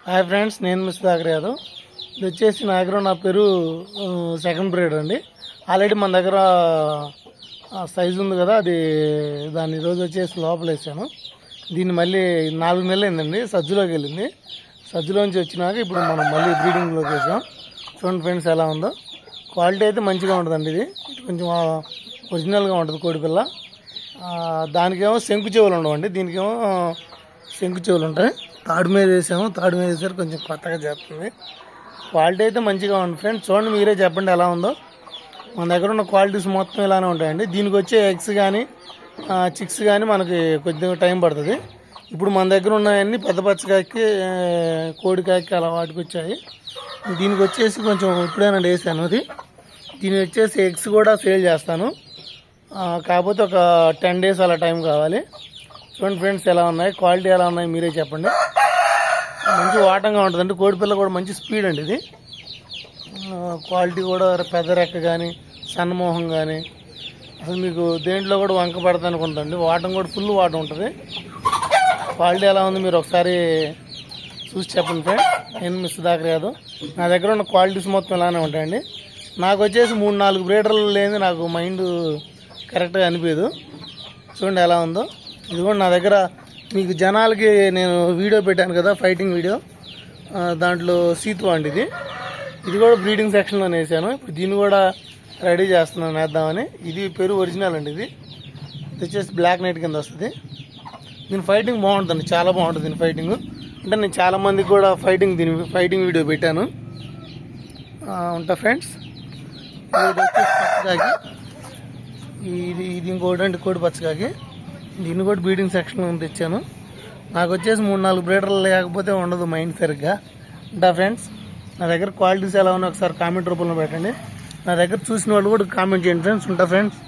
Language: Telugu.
హాయ్ ఫ్రెండ్స్, నేను మిస్టర్ దాగర్ యాదవ్. ఇది వచ్చేసి నా దగ్గర నా పేరు సెకండ్ బ్రీడ్ అండి. ఆల్రెడీ మన దగ్గర సైజు ఉంది కదా, అది దాన్ని ఈరోజు వచ్చేసి లోపల వేసాను. దీన్ని మళ్ళీ 4 నెలలు అయిందండి, సజ్జులోకి వెళ్ళింది. సజ్జులోంచి వచ్చినాక ఇప్పుడు మనం మళ్ళీ బ్రీడింగ్లోకి వేసాం. చూడండి ఫ్రెండ్స్ ఎలా ఉందో. క్వాలిటీ అయితే మంచిగా ఉంటుందండి. ఇది కొంచెం ఒరిజినల్గా ఉంటుంది కోడిపిల్ల. దానికేమో శంకు చెవులు ఉండవండి, దీనికేమో శంకు చెవులు ఉంటాయి. తాడు మీద వేసాము, తాడు మీద వేసారు, కొంచెం కొత్తగా చేస్తుంది. క్వాలిటీ అయితే మంచిగా ఉంది ఫ్రెండ్స్. చూడండి, మీరే చెప్పండి ఎలా ఉందో. మన దగ్గర ఉన్న క్వాలిటీస్ మొత్తం ఇలానే ఉంటాయండి. దీనికి వచ్చే ఎగ్స్ కానీ చిక్స్ కానీ మనకి కొద్దిగా టైం పడుతుంది. ఇప్పుడు మన దగ్గర ఉన్నాయన్నీ పెద్ద పచ్చకాయకి, కోడికాయకి అలా వాటికి వచ్చాయి. దీనికి వచ్చేసి కొంచెం ఇప్పుడైనా వేసాను. దీనికి వచ్చేసి ఎగ్స్ కూడా సేల్ చేస్తాను, కాకపోతే ఒక 10 days అలా టైం కావాలి. చూడండి ఫ్రెండ్స్ ఎలా ఉన్నాయి, క్వాలిటీ ఎలా ఉన్నాయి మీరే చెప్పండి. మంచి వాటంగా ఉంటుందండి. కోడిపిల్ల కూడా మంచి స్పీడ్ అండి. ఇది క్వాలిటీ కూడా పెద్ద రెక్క కానీ సన్నమోహం కానీ అసలు మీకు దేంట్లో కూడా వంక పడతా అనుకుంటుంది. వాటం కూడా ఫుల్ వాటం ఉంటుంది. క్వాలిటీ ఎలా ఉంది మీరు ఒకసారి చూసి చెప్పండి ఫ్రెండ్. నేను మిస్టర్ దాగర్ యాదవ్. నా దగ్గర ఉన్న క్వాలిటీస్ మొత్తం ఇలానే ఉంటాయండి. నాకు వచ్చేసి 3-4 బ్రీడర్లు లేని నాకు మైండ్ కరెక్ట్గా అనిపించదు. చూడండి ఎలా ఉందో. ఇది కూడా నా దగ్గర మీకు జనాలకి నేను వీడియో పెట్టాను కదా, ఫైటింగ్ వీడియో, దాంట్లో సీతు అండి. ఇది కూడా బ్రీడింగ్ సెక్షన్లో వేసాను. ఇప్పుడు దీన్ని కూడా రెడీ చేస్తున్నాను వేద్దామని. ఇది పెరు ఒరిజినల్ అండి. ఇది వచ్చేసి బ్లాక్ నైట్ కింద వస్తుంది. దీని ఫైటింగ్ బాగుంటుంది, చాలా బాగుంటుంది దీని ఫైటింగ్. అంటే నేను చాలామందికి కూడా ఫైటింగ్ వీడియో పెట్టాను. ఉంటా ఫ్రెండ్స్. ఇది వచ్చేసి పచ్చకాకి, ఇది ఇంకోటి అండి కోడి పచ్చకాకి. దీన్ని కూడా బ్రీడింగ్ సెక్షన్లో తెచ్చాను. నాకు వచ్చేసి 3-4 బ్రీడర్లు లేకపోతే ఉండదు మైండ్ సరిగ్గా. ఉంటా ఫ్రెండ్స్. నా దగ్గర క్వాలిటీస్ ఎలా ఉన్నాయో ఒకసారి కామెంట్ రూపంలో పెట్టండి. నా దగ్గర చూసిన వాళ్ళు కూడా కామెంట్ చేయండి ఫ్రెండ్స్. ఉంటా ఫ్రెండ్స్.